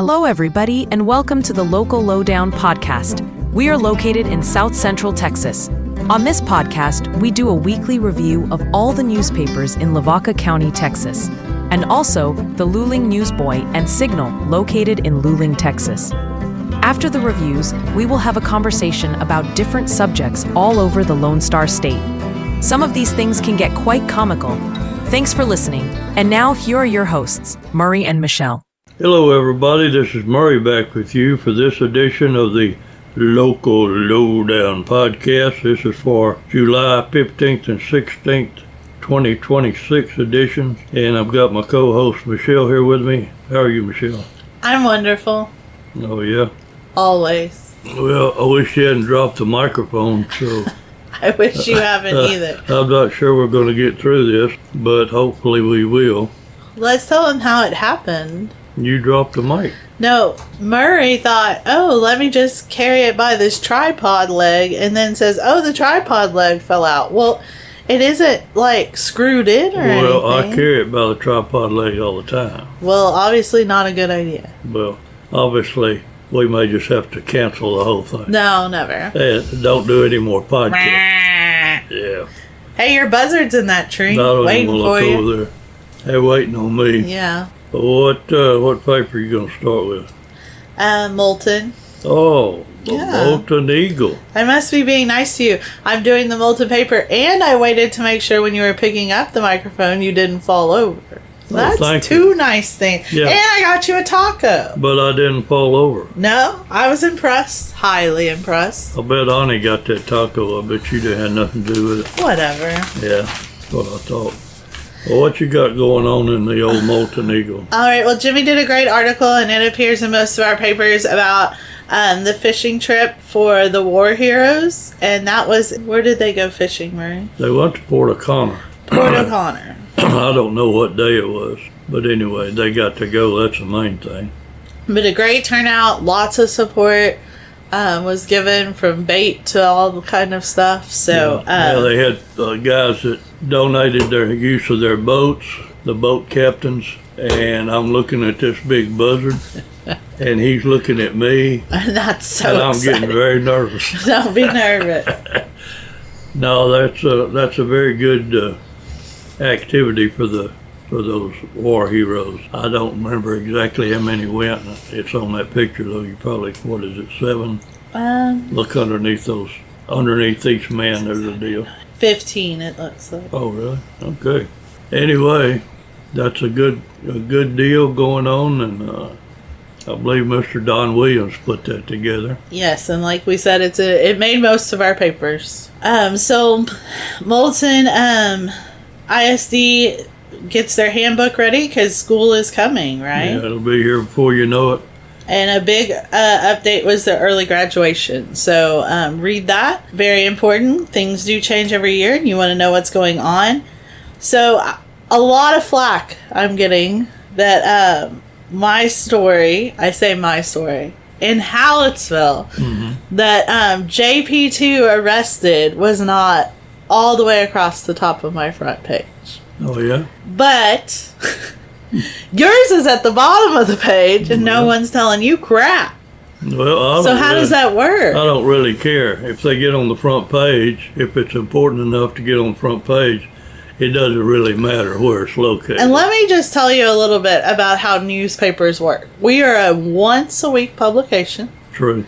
Hello, everybody, and welcome to the Local Lowdown podcast. We are located in South Central Texas. On this podcast, we do a weekly review of all the newspapers in Lavaca County, Texas, and also the Luling Newsboy and Signal located in Luling, Texas. After the reviews, we will have a conversation about different subjects all over the Lone Star State. Some of these things can get quite comical. Thanks for listening. And now, here are your hosts, Murray and Michelle. Hello, everybody. This is Murray back with you for this edition of the Local Lowdown podcast. This is for July 15th and 16th, 2026 edition. And I've got my co-host, Michelle, here with me. How are you, Michelle? I'm wonderful. Oh, yeah? Always. Well, I wish you hadn't dropped the microphone, so... I wish you haven't either. I'm not sure we're going to get through this, but hopefully we will. Let's tell them how it happened. You dropped the mic. No, Murray thought, let me just carry it by this tripod leg, and then says, the tripod leg fell out. Well, it isn't, screwed in or anything. Well, I carry it by the tripod leg all the time. Well, obviously not a good idea. Well, obviously, we may just have to cancel the whole thing. No, never. Hey, don't do any more podcasts. Yeah. Hey, your buzzard's in that tree, I don't waiting even for look you. over there. They're waiting on me. Yeah. What paper are you going to start with? Molten. Oh, the Molten Eagle. I must be being nice to you. I'm doing the molten paper, and I waited to make sure when you were picking up the microphone you didn't fall over. That's two nice things. Yeah. And I got you a taco. But I didn't fall over. No, I was impressed. Highly impressed. I bet Ani got that taco. I bet you didn't have nothing to do with it. Whatever. Yeah, that's what I thought. Well, what you got going on in the old Molten Eagle? All right, well, Jimmy did a great article, and it appears in most of our papers about the fishing trip for the war heroes. And that was, where did they go fishing, Murray? They went to Port O'Connor. Port O'Connor. I don't know what day it was, but anyway, they got to go. That's the main thing. But a great turnout, lots of support was given from bait to all the kind of stuff. So they had guys that donated their use of their boats, the boat captains, and I'm looking at this big buzzard, and he's looking at me. And that's so and I'm exciting. getting very nervous. Don't be nervous. No, that's a very good activity for those war heroes. I don't remember exactly how many went. It's on that picture though. You probably, 7? Look underneath each man. There's a deal. 15 it looks like. Oh really? Okay. Anyway, that's a good deal going on, and I believe Mr. Don Williams put that together. Yes, and like we said, it made most of our papers. So Molten ISD gets their handbook ready because school is coming, right? Yeah, it'll be here before you know it. And a big update was the early graduation. So read that. Very important. Things do change every year, and you want to know what's going on. So a lot of flack I'm getting that my story, in Hallettsville, that JP2 arrested was not all the way across the top of my front page. Oh, yeah? But yours is at the bottom of the page, and no one's telling you crap. Well, so how does that work? I don't really care. If they get on the front page, if it's important enough to get on the front page, it doesn't really matter where it's located. And let me just tell you a little bit about how newspapers work. We are a once-a-week publication. True.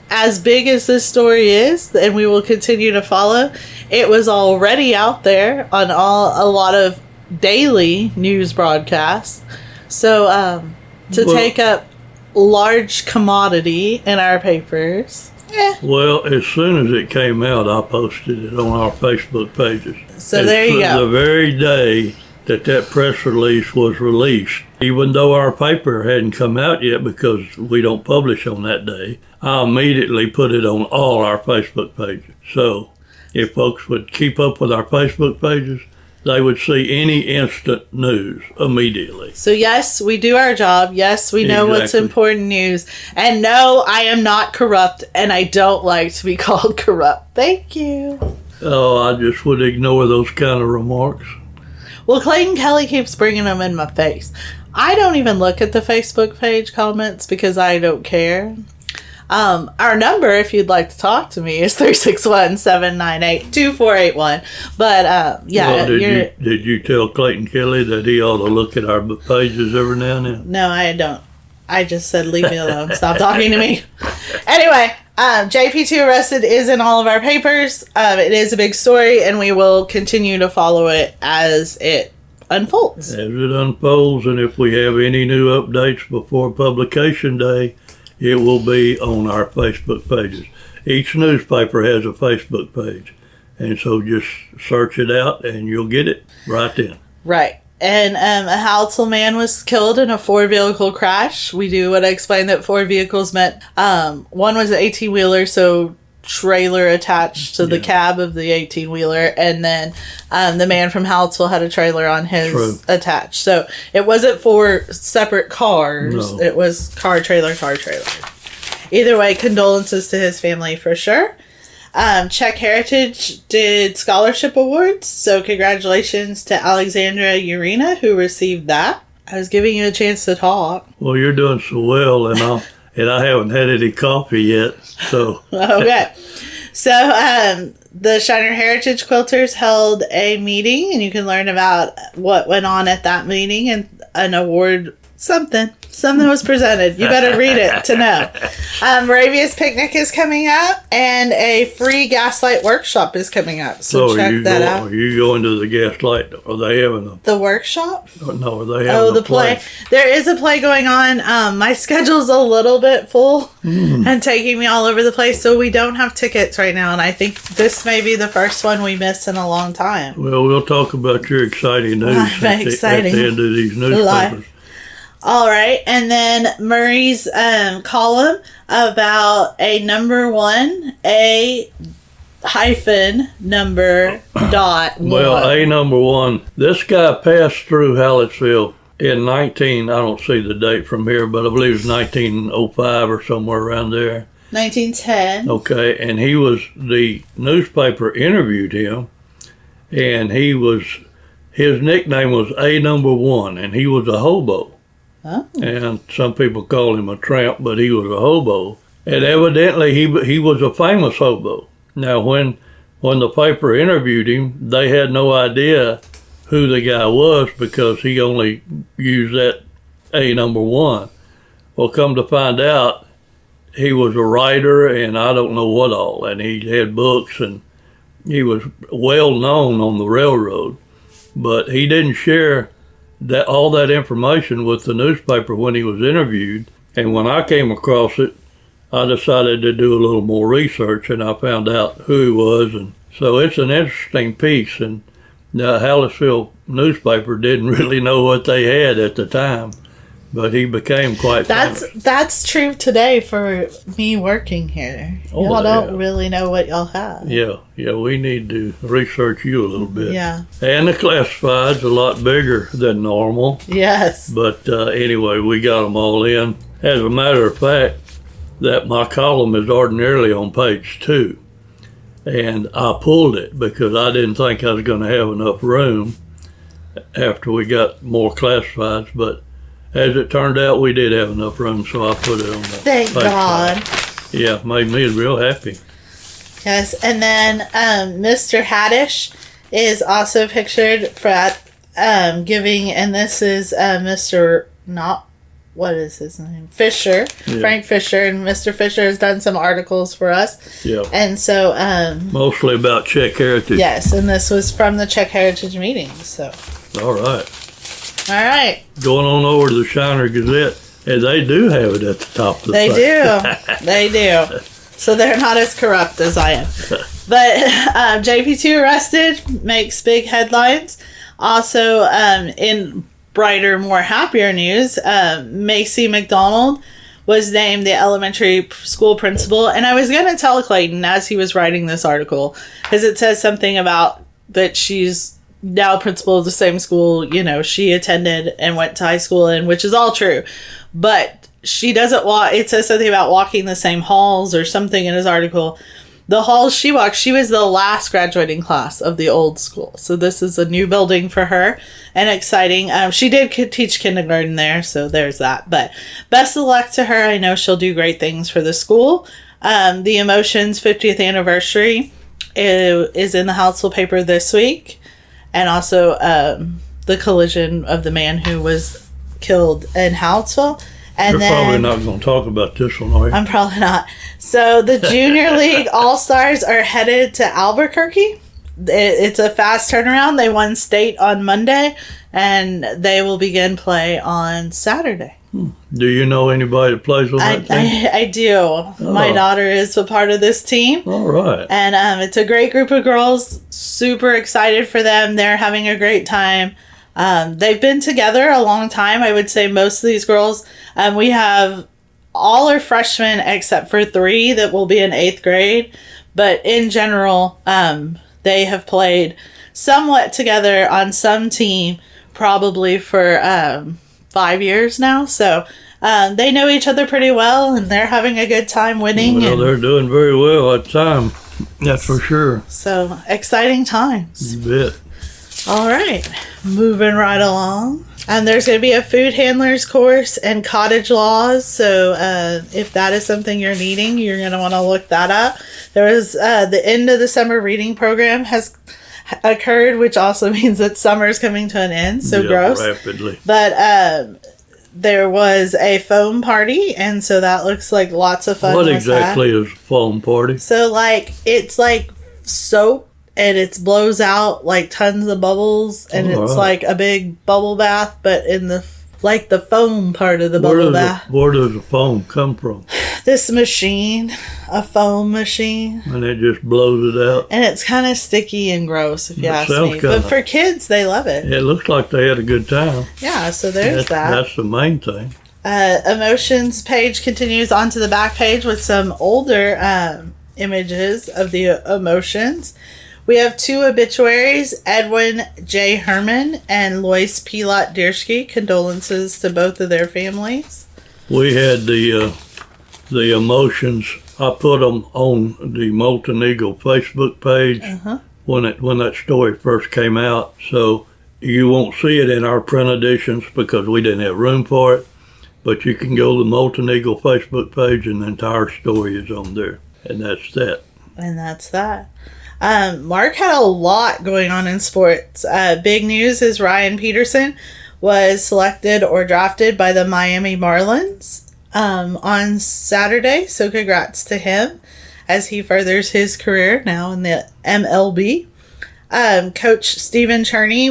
As big as this story is, and we will continue to follow, it was already out there on a lot of daily news broadcasts. So take up large commodity in our papers. Well, as soon as it came out, I posted it on our Facebook pages. So there you go. The very day that press release was released, even though our paper hadn't come out yet because we don't publish on that day, I immediately put it on all our Facebook pages. So if folks would keep up with our Facebook pages, they would see any instant news immediately. So yes, we do our job. Yes, we know what's important news. And no, I am not corrupt, and I don't like to be called corrupt. Thank you. Oh, I just would ignore those kind of remarks. Well, Clayton Kelly keeps bringing them in my face. I don't even look at the Facebook page comments because I don't care. Our number, if you'd like to talk to me, is 361-798-2481. But, yeah. Well, did you tell Clayton Kelly that he ought to look at our pages every now and then? No, I don't. I just said, leave me alone. Stop talking to me. Anyway, JP2 arrested is in all of our papers. It is a big story, and we will continue to follow it as it unfolds. As it unfolds, and if we have any new updates before publication day, it will be on our Facebook pages. Each newspaper has a Facebook page, and so just search it out, and you'll get it right then. Right. And a Halsell man was killed in a 4-vehicle crash. We do want to explain that 4 vehicles meant one was an 18-wheeler, so trailer attached to the cab of the 18-wheeler, and then the man from Halsell had a trailer on his attached. So it wasn't 4 separate cars. No. It was car, trailer, car, trailer. Either way, condolences to his family for sure. Czech Heritage did scholarship awards, so congratulations to Alexandra Urena, who received that. I was giving you a chance to talk. Well, you're doing so well, and I haven't had any coffee yet, so. Okay. So, the Shiner Heritage Quilters held a meeting, and you can learn about what went on at that meeting and an award, something was presented. You better read it to know. Moravia's Picnic is coming up, and a free gaslight workshop is coming up. So check that out. Are you going to the gaslight? Are they having the workshop? No, are they having the play? There is a play going on. My schedule's a little bit full and taking me all over the place, so we don't have tickets right now, and I think this may be the first one we missed in a long time. Well, we'll talk about your exciting news at the end of these newspapers. All right, and then Murray's column about a number 1, a hyphen number dot 1. Well, a number 1. This guy passed through Hallettsville in I don't see the date from here, but I believe it was 1905 or somewhere around there. 1910. Okay, and the newspaper interviewed him, and his nickname was A number 1, and he was a hobo. Oh. And some people call him a tramp, but he was a hobo. And evidently he was a famous hobo. Now, when the paper interviewed him, they had no idea who the guy was because he only used that A number 1. Well, come to find out, he was a writer and I don't know what all. And he had books and he was well known on the railroad. But he didn't share all that information with the newspaper when he was interviewed. And when I came across it, I decided to do a little more research, and I found out who he was. And so it's an interesting piece, and the Hallettsville newspaper didn't really know what they had at the time, but he became quite famous. That's true today for me working here. Y'all don't really know what y'all have. Yeah, we need to research you a little bit. Yeah. And the classified's a lot bigger than normal. Yes. But anyway, we got them all in. As a matter of fact, that my column is ordinarily on page 2. And I pulled it because I didn't think I was going to have enough room after we got more classifieds, but as it turned out, we did have enough room, so I put it on the Thank God. Yeah, made me real happy. Yes, and then Mr. Haddish is also pictured for giving, and this is Mr. What is his name? Fisher. Yeah. Frank Fisher. And Mr. Fisher has done some articles for us. Yeah. And so mostly about Czech Heritage. Yes, and this was from the Czech Heritage meeting, so. All right. Going on over to the Shiner Gazette, and they do have it at the top of the page. They do. So they're not as corrupt as I am. But JP2 arrested makes big headlines. Also, in brighter, more happier news, Macy McDonald was named the elementary school principal. And I was going to tell Clayton as he was writing this article, because it says something about that she's now principal of the same school, she attended and went to high school in, which is all true. But she doesn't it says something about walking the same halls or something in his article. the halls she walked, she was the last graduating class of the old school. So this is a new building for her and exciting. She did teach kindergarten there, so there's that. But best of luck to her. I know she'll do great things for the school. The Emotions 50th anniversary is in the Household paper this week. And also the collision of the man who was killed in Houtsville. And You're probably not going to talk about this one, are you? I'm probably not. So the Junior League All-Stars are headed to Albuquerque. It's a fast turnaround. They won state on Monday, and they will begin play on Saturday. Do you know anybody that plays on that team? I do. Oh. My daughter is a part of this team. All right. And it's a great group of girls. Super excited for them. They're having a great time. They've been together a long time. I would say most of these girls, we have all are freshmen except for 3 that will be in 8th grade. But in general, they have played somewhat together on some team probably for 5 years now. So they know each other pretty well, and they're having a good time winning. Well, they're doing very well at the time. That's for sure. So exciting times. You bet. All right, moving right along. And there's going to be a food handler's course and cottage laws. So if that is something you're needing, you're going to want to look that up. There was the end of the summer reading program has occurred, which also means that summer is coming to an end. So gross. Rapidly. But there was a foam party, and so that looks like lots of fun. What exactly is a foam party? So it's like soap. And it blows out like tons of bubbles, and it's like a big bubble bath, but in the foam part of the bubble bath. Where does the foam come from? This machine, a foam machine. And it just blows it out? And it's kind of sticky and gross, if you ask me. But for kids, they love it. It looks like they had a good time. Yeah, so there's that. That's the main thing. Emotions page continues onto the back page with some older images of the Emotions. We have 2 obituaries, Edwin J. Herman and Lois Pilot Diersky. Condolences to both of their families. We had the Emotions. I put them on the Molten Eagle Facebook page when that story first came out. So you won't see it in our print editions because we didn't have room for it. But you can go to the Molten Eagle Facebook page, and the entire story is on there. And that's that. And that's that. Mark had a lot going on in sports. Big news is Ryan Peterson was selected or drafted by the Miami Marlins on Saturday. So congrats to him as he furthers his career now in the MLB. Coach Stephen Cherney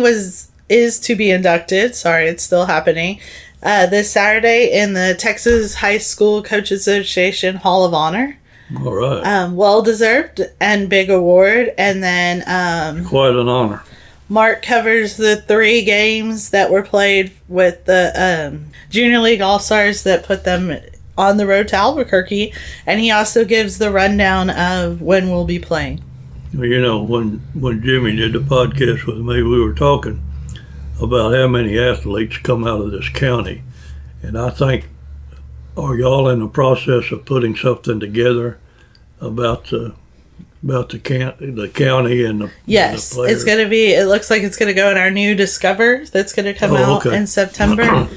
is to be inducted. Sorry, it's still happening. This Saturday in the Texas High School Coaches Association Hall of Honor. All right. Well-deserved and big award. And then quite an honor. Mark covers the 3 games that were played with the Junior League All-Stars that put them on the road to Albuquerque. And he also gives the rundown of when we'll be playing. Well, you know, when Jimmy did the podcast with me, we were talking about how many athletes come out of this county. And I think, are y'all in the process of putting something together about the county and the Yes, the players? It's going to be. It looks like it's going to go in our new Discover that's going to come out in September.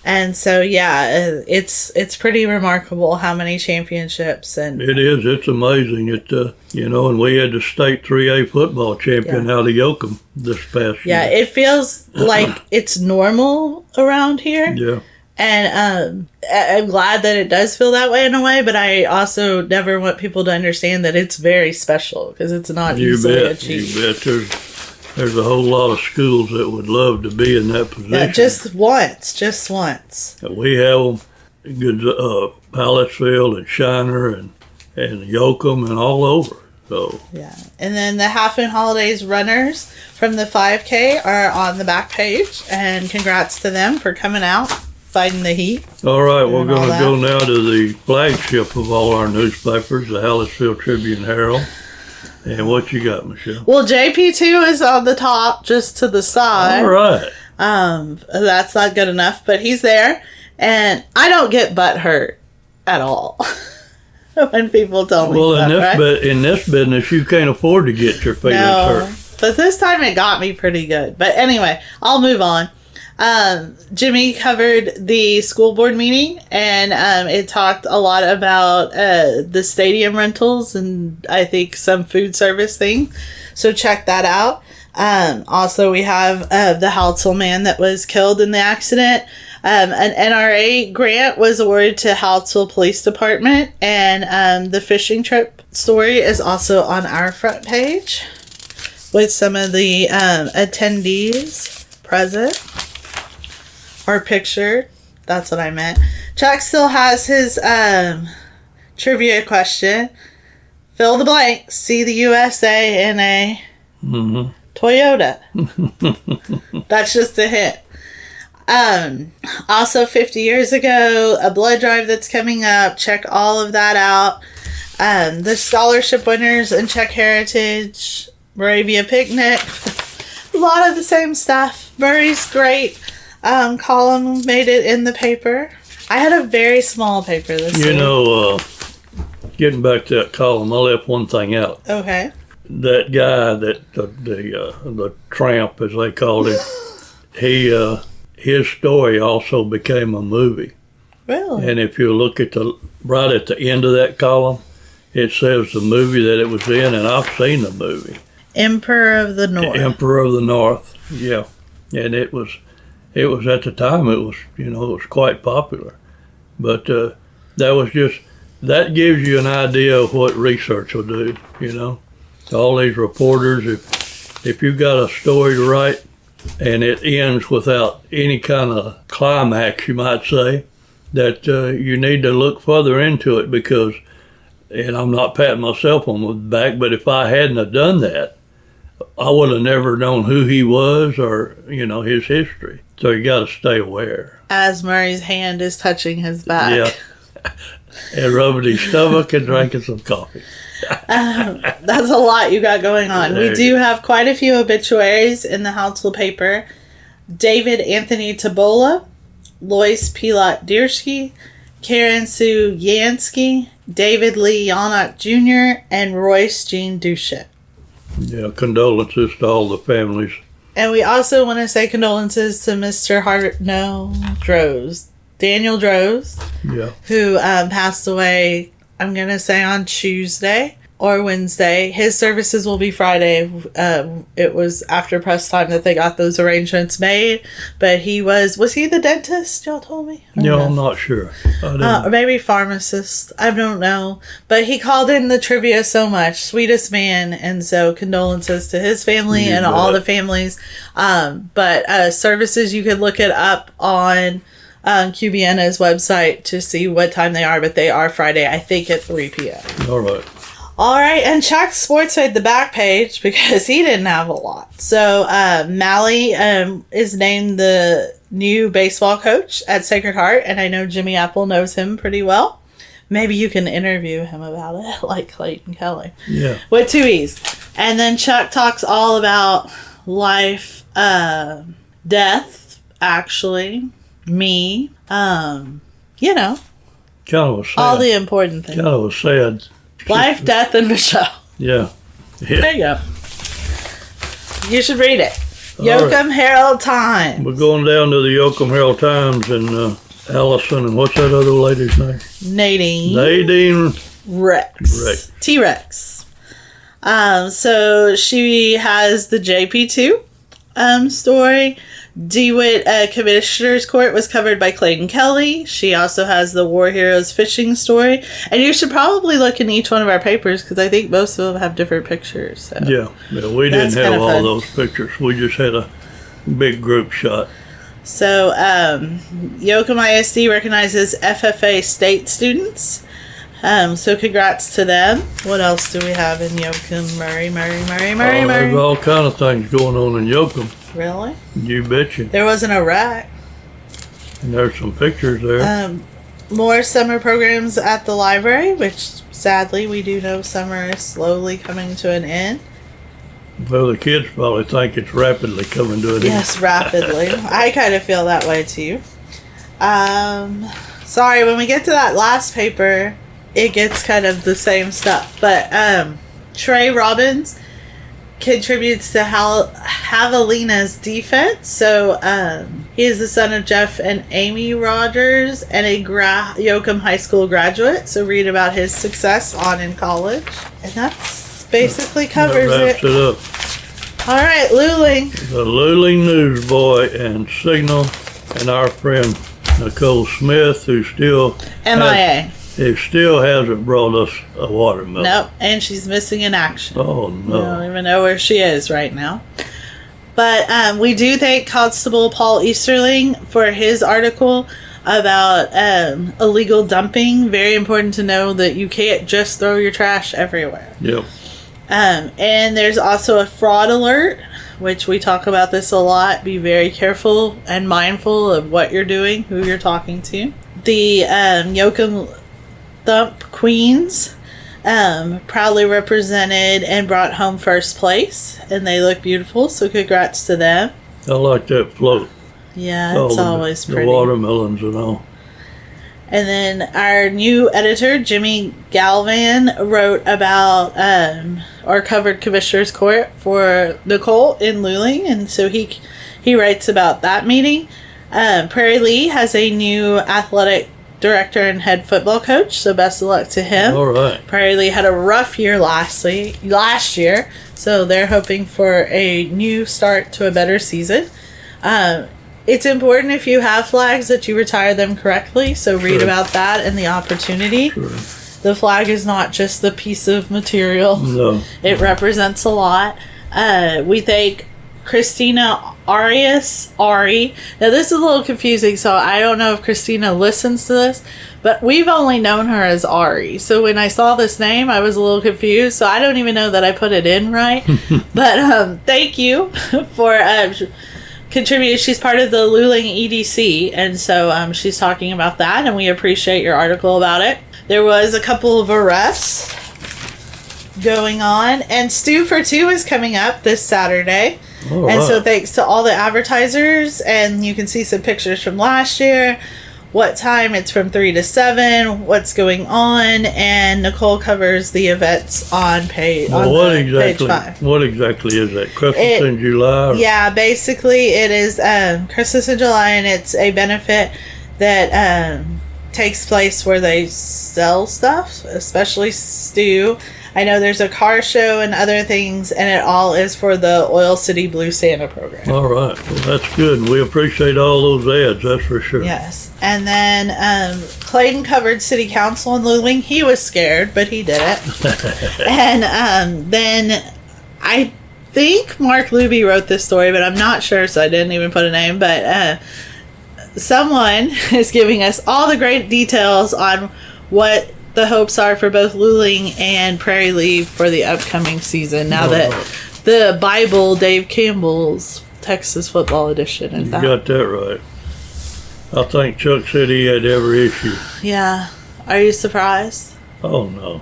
And so it's pretty remarkable how many championships and it is. It's amazing. And we had the state 3A football champion out of Yoakum this past year. Yeah, it feels like it's normal around here. Yeah. And I'm glad that it does feel that way in a way, but I also never want people to understand that it's very special because it's not easily achieved. You bet. There's a whole lot of schools that would love to be in that position. Yeah, just once. We have them, good Pallettsville and Shiner and Yoakum and all over. So yeah, and then the Half Moon Holidays runners from the 5K are on the back page, and congrats to them for coming out. Fighting the heat. All right, we're going to go now to the flagship of all our newspapers, the Hallettsville Tribune Herald. And what you got, Michelle? Well, JP2 is on the top, just to the side. All right. That's not good enough, but he's there. And I don't get butt hurt at all. when people tell me Well, stuff, in this business, you can't afford to get your feelings hurt. But this time it got me pretty good. But anyway, I'll move on. Jimmy covered the school board meeting, and it talked a lot about the stadium rentals and I think some food service thing. So check that out. Also, we have the Halsell man that was killed in the accident. An NRA grant was awarded to Halsell Police Department, and the fishing trip story is also on our front page with some of the attendees present or pictured. That's what I meant. Chuck still has his trivia question. Fill the blank. See the USA in a Toyota. That's just a hint. Also 50 years ago, a blood drive that's coming up. Check all of that out. The scholarship winners in Czech Heritage, Moravia Picnic. A lot of the same stuff. Murray's great column made it in the paper. I had a very small paper this week. Getting back to that column, I left one thing out. Okay. That guy, the tramp, as they called him, his story also became a movie. Really? And if you look right at the end of that column, it says the movie that it was in, and I've seen the movie. Emperor of the North. Emperor of the North, yeah. And it was at the time, it was quite popular. But that gives you an idea of what research will do, All these reporters, if you got a story to write and it ends without any kind of climax, you might say, that you need to look further into it because, and I'm not patting myself on the back, but if I hadn't have done that, I would have never known who he was or, his history. So you got to stay aware. As Murray's hand is touching his back. Yeah. And rubbing his stomach and drinking some coffee. That's a lot you got going on. We do have quite a few obituaries in the Halsell paper. David Anthony Tabola, Lois Pilat Diersky, Karen Sue Yansky, David Lee Yannock Jr., and Royce Jean Duchette. Yeah, condolences to all the families. And we also want to say condolences to Mr. Daniel Droz, who passed away, I'm going to say on Tuesday or Wednesday. His services will be Friday. It was after press time that they got those arrangements made. But was he the dentist, y'all told me? No, I'm not sure. Or maybe pharmacist. I don't know. But he called in the trivia so much. Sweetest man. And so condolences to his family and all the families. But services, you could look it up on QBN's website to see what time they are. But they are Friday, I think at 3 p.m. All right. All right, and Chuck Sports made the back page because he didn't have a lot. So Mally is named the new baseball coach at Sacred Heart, and I know Jimmy Apple knows him pretty well. Maybe you can interview him about it, like Clayton Kelly. Yeah. With 2 E's. And then Chuck talks all about life, death, actually, me, Kind of a sad. all the important things. Kind of a sad. Life, death, and Michelle. Yeah. There you go. You should read it. All Yoakum Herald Times. We're going down to the Yoakum Herald Times and Allison and what's that other lady's name? Nadine Rex. T-Rex. So she has the JP2 story. DeWitt Commissioner's Court was covered by Clayton Kelly. She also has the War Heroes fishing story. And you should probably look in each one of our papers because I think most of them have different pictures. So. Yeah, we didn't have all those pictures. We just had a big group shot. So Yoakum ISD recognizes FFA state students. So congrats to them. What else do we have in Yoakum? Murray. There's all kind of things going on in Yoakum. Really? You betcha. There wasn't a wreck. And there's some pictures there. More summer programs at the library, which sadly we do know summer is slowly coming to an end. Well, the kids probably think it's rapidly coming to an end. Yes, rapidly. I kind of feel that way too. Sorry, when we get to that last paper, it gets kind of the same stuff. But Trey Robbins contributes to Javelina's defense. So he is the son of Jeff and Amy Rogers and a Yoakum High School graduate. So read about his success on in college. And that's basically covers that wraps it up. All right, Luling. The Luling Newsboy and Signal, and our friend Nicole Smith, who still MIA. He still hasn't brought us a watermelon. Nope, and she's missing in action. Oh, no. I don't even know where she is right now. But we do thank Constable Paul Easterling for his article about illegal dumping. Very important to know that you can't just throw your trash everywhere. Yep. And there's also a fraud alert, which we talk about this a lot. Be very careful and mindful of what you're doing, who you're talking to. The Yoakum Thump Queens proudly represented and brought home first place, and they look beautiful, so congrats to them. I like that float. Yeah, it's always pretty. The watermelons and all. And then our new editor, Jimmy Galvan, wrote about or covered Commissioner's Court for Nicole in Luling, and so he writes about that meeting. Prairie Lee has a new athletic director and head football coach, so best of luck to him. All right. Prairie Lee had a rough year last year, so they're hoping for a new start to a better season. It's important if you have flags that you retire them correctly, so read about that and the opportunity. Sure. The flag is not just the piece of material. No. It represents a lot. We thank Christina Ari. Now, this is a little confusing, so I don't know if Christina listens to this, but we've only known her as Ari. So when I saw this name, I was a little confused, so I don't even know that I put it in right. But thank you for contributing. She's part of the Luling EDC, and so she's talking about that, and we appreciate your article about it. There was a couple of arrests going on, and Stew for Two is coming up this Saturday. Oh, and wow. so thanks to all the advertisers, and you can see some pictures from last year, what time it's from 3 to 7, what's going on, and Nicole covers the events on page 5. What exactly is that? Christmas in July? Yeah, basically it is Christmas in July, and it's a benefit that takes place where they sell stuff, especially stew. I know there's a car show and other things, and it all is for the Oil City Blue Santa program. All right. Well, that's good. And we appreciate all those ads, that's for sure. Yes. And then Clayton covered City Council in Luling. He was scared, but he did it. And then I think Mark Luby wrote this story, but I'm not sure, so I didn't even put a name. But someone is giving us all the great details on what the hopes are for both Luling and Prairie Lee for the upcoming season. Now that the Bible, Dave Campbell's Texas Football Edition is out. You got that right. I think Chuck said he had every issue. Yeah. Are you surprised? Oh, no.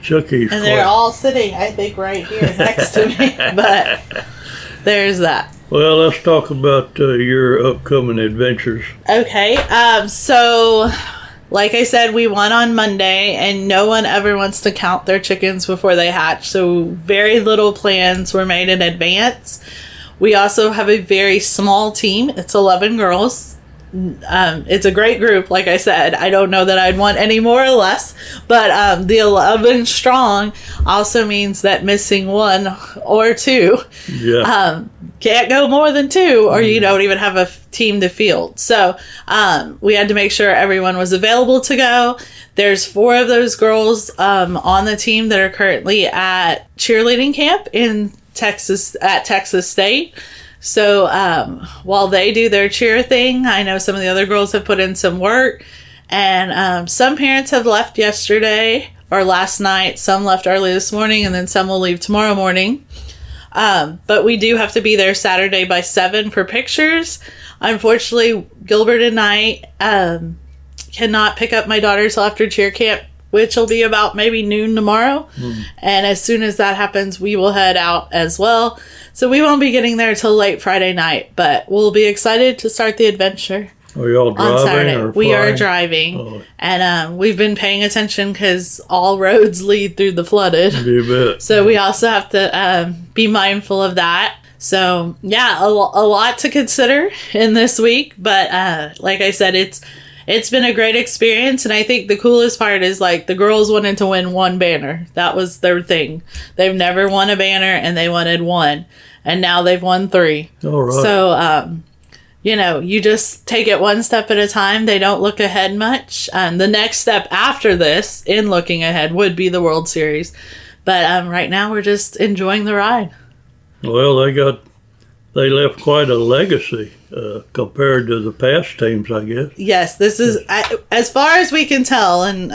Chucky's And they're all sitting, I think, right here next to me. But there's that. Well, let's talk about your upcoming adventures. Okay. So, like I said, we won on Monday, and no one ever wants to count their chickens before they hatch. So, very little plans were made in advance. We also have a very small team. It's 11 girls. It's a great group, like I said. I don't know that I'd want any more or less, but the 11 strong also means that missing one or two can't go more than two, or you don't even have a team to field. So we had to make sure everyone was available to go. There's 4 of those girls on the team that are currently at cheerleading camp in Texas, at Texas State. So while they do their cheer thing, I know some of the other girls have put in some work, and some parents have left yesterday or last night. Some left early this morning, and then some will leave tomorrow morning. But we do have to be there Saturday by 7 for pictures. Unfortunately, Gilbert and I cannot pick up my daughter till after cheer camp, which will be about maybe noon tomorrow. And as soon as that happens, we will head out as well. So we won't be getting there till late Friday night, but we'll be excited to start the adventure. Are y'all driving on Saturday. or We are flying? driving, Oh. and we've been paying attention because all roads lead through the flooded. You bet. So we also have to be mindful of that. So yeah, a lot to consider in this week. But like I said, it's been a great experience, and I think the coolest part is like the girls wanted to win one banner. That was their thing. They've never won a banner, and they wanted one, and now they've won 3. All right. So you just take it one step at a time. They don't look ahead much. The next step after this, in looking ahead, would be the World Series. But right now, we're just enjoying the ride. Well, they left quite a legacy compared to the past teams, I guess. Yes, this is, as far as we can tell, and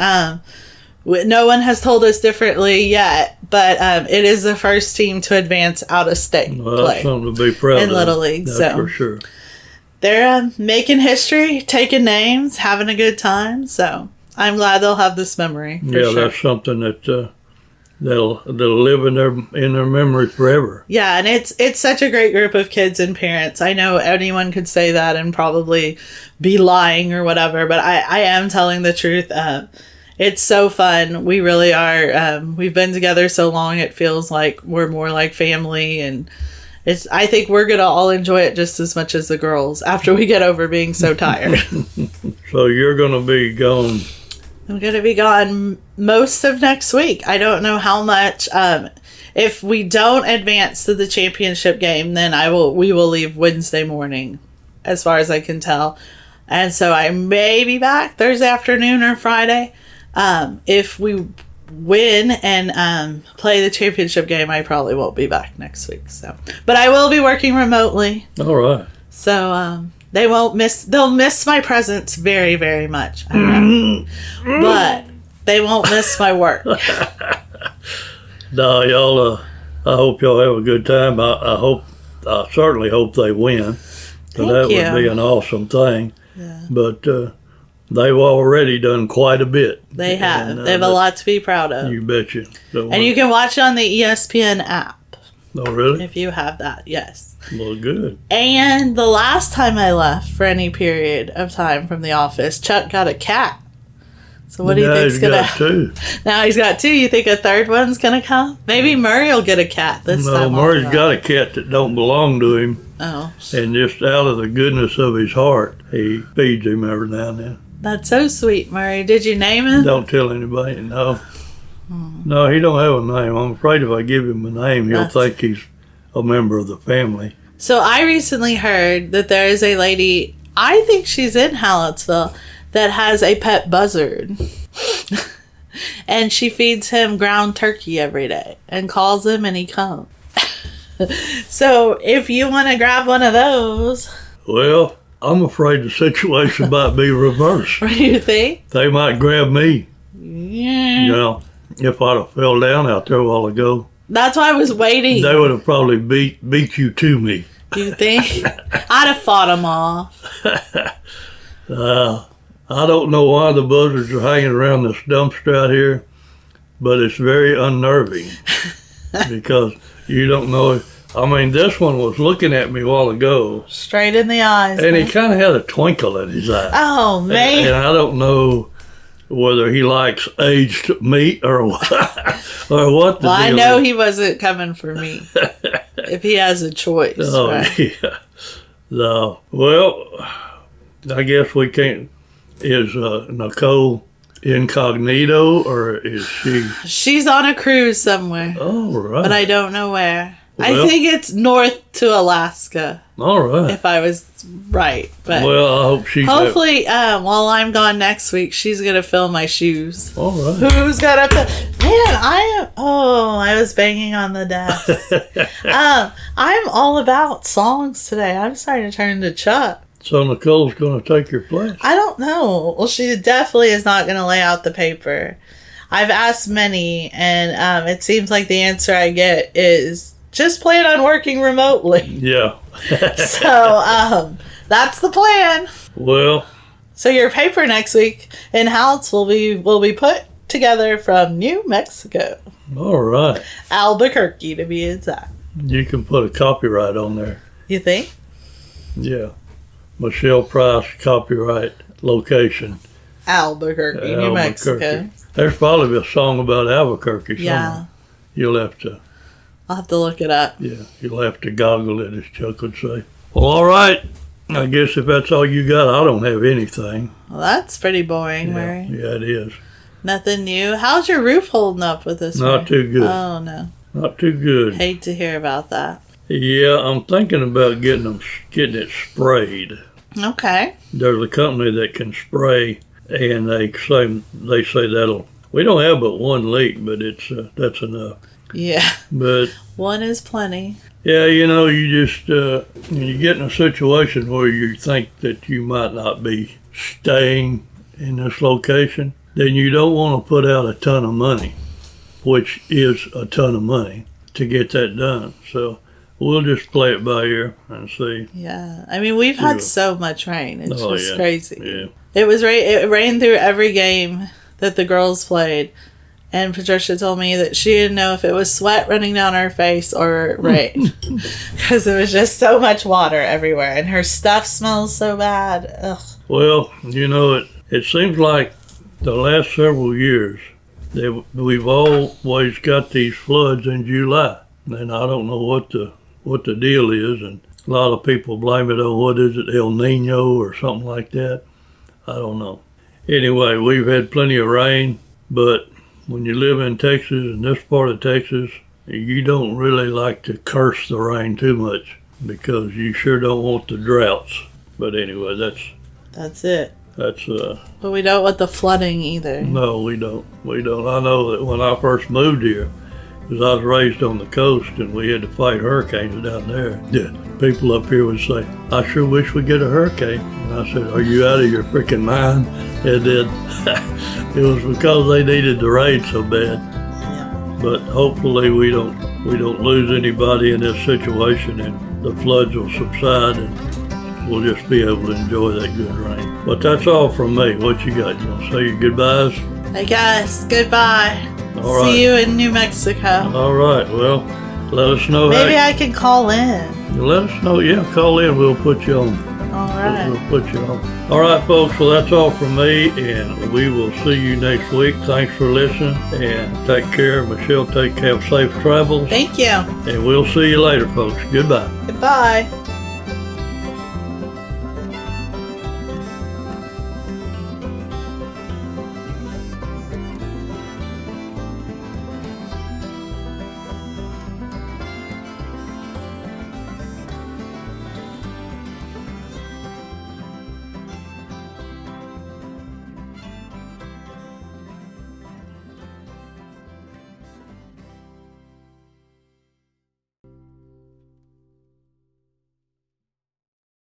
no one has told us differently yet, but it is the first team to advance out of state Well, play that's something to be proud of. in Little League. That's So for sure. they're making history, taking names, having a good time. So I'm glad they'll have this memory. For sure. That's something that that'll live in their memory forever. Yeah, and it's such a great group of kids and parents. I know anyone could say that and probably be lying or whatever, but I am telling the truth. It's so fun. We really are. We've been together so long, it feels like we're more like family, and I think we're gonna all enjoy it just as much as the girls after we get over being so tired. So you're gonna be gone. I'm going to be gone most of next week. I don't know how much. If we don't advance to the championship game, then we will leave Wednesday morning, as far as I can tell. And so I may be back Thursday afternoon or Friday. If we win and play the championship game, I probably won't be back next week. So, but I will be working remotely. All right. So they'll miss my presence very, very much. I know. But they won't miss my work. No, y'all, I hope y'all have a good time. I certainly hope they win. So that would be an awesome thing. Yeah. But they've already done quite a bit. They have. And, they have a lot to be proud of. You betcha. So, and you can watch it on the ESPN app. Oh, really? If you have that, yes. Well, good. And the last time I left for any period of time from the office, Chuck got a cat. So what do you think's gonna? Got 2. Now he's got 2. You think a third one's gonna come? Maybe Murray will get a cat this time. No, Murray's got a cat that don't belong to him. Oh. And just out of the goodness of his heart, he feeds him every now and then. That's so sweet, Murray. Did you name him? Don't tell anybody. No. No, he don't have a name. I'm afraid if I give him a name, he'll think he's a member of the family. So I recently heard that there is a lady, I think she's in Hallettsville, that has a pet buzzard. And she feeds him ground turkey every day and calls him and he comes. So if you want to grab one of those. Well, I'm afraid the situation might be reversed. What do you think? They might grab me. Yeah. You know, if I'd have fell down out there a while ago. That's why I was waiting. They would have probably beat you to me. You think? I'd have fought them off. I don't know why the buzzards are hanging around this dumpster out here, but it's very unnerving because you don't know. I mean, this one was looking at me a while ago. Straight in the eyes. And he kind of had a twinkle in his eye. Oh, man. And I don't know whether he likes aged meat or what. Well, I know he wasn't coming for me. If he has a choice. Oh, right? yeah. No. Well, I guess we can't. Is Nicole incognito or is she? She's on a cruise somewhere. Oh, right. But I don't know where. Well, I think it's north to Alaska. All right. If I was right. But well, I hope she's. hopefully, while I'm gone next week, she's going to fill my shoes. All right. Who's got to Man, I was banging on the desk. I'm all about songs today. I'm starting to turn to Chuck. So Nicole's going to take your place? I don't know. Well, she definitely is not going to lay out the paper. I've asked many, and it seems like the answer I get is just plan on working remotely. Yeah. So that's the plan. Well. So your paper next week in House will be put together from New Mexico. All right. Albuquerque, to be exact. You can put a copyright on there. You think? Yeah. Michelle Price copyright location. Albuquerque, New Mexico. There's probably a song about Albuquerque somewhere. Yeah. I'll have to look it up. Yeah, you'll have to goggle it, as Chuck would say. Well, all right. I guess if that's all you got, I don't have anything. Well, that's pretty boring, Murray. Yeah, it is. Nothing new. How's your roof holding up with this? Not too good. Oh, no. Not too good. Hate to hear about that. Yeah, I'm thinking about getting it sprayed. Okay. There's a company that can spray, and they say that'll. We don't have but one leak, but that's enough. Yeah. But one is plenty. Yeah, you just you get in a situation where you think that you might not be staying in this location, then you don't want to put out a ton of money, which is a ton of money, to get that done. So we'll just play it by ear and see. Yeah, I mean, we've had so much rain. It's just crazy. Yeah. It rained through every game that the girls played. And Patricia told me that she didn't know if it was sweat running down her face or rain. Because there was just so much water everywhere. And her stuff smells so bad. Ugh. Well, it seems like the last several years we've always got these floods in July. And I don't know what the deal is. And a lot of people blame it on, what is it, El Nino or something like that. I don't know. Anyway, we've had plenty of rain, but when you live in Texas, in this part of Texas, you don't really like to curse the rain too much because you sure don't want the droughts. But anyway, that's it. But we don't want the flooding either. No, we don't. I know that when I first moved here, because I was raised on the coast and we had to fight hurricanes down there. Yeah, people up here would say, I sure wish we'd get a hurricane. And I said, are you out of your freaking mind? And then it was because they needed the rain so bad. Yeah. But hopefully we don't lose anybody in this situation and the floods will subside and we'll just be able to enjoy that good rain. But that's all from me. What you got? You want to say your goodbyes? I guess. Goodbye. All right. See you in New Mexico. All right. Well, let us know. Maybe I can call in. Let us know. Yeah, call in. We'll put you on. All right. We'll put you on. All right, folks. Well, that's all from me, and we will see you next week. Thanks for listening, and take care. Michelle, have safe travels. Thank you. And we'll see you later, folks. Goodbye. Goodbye.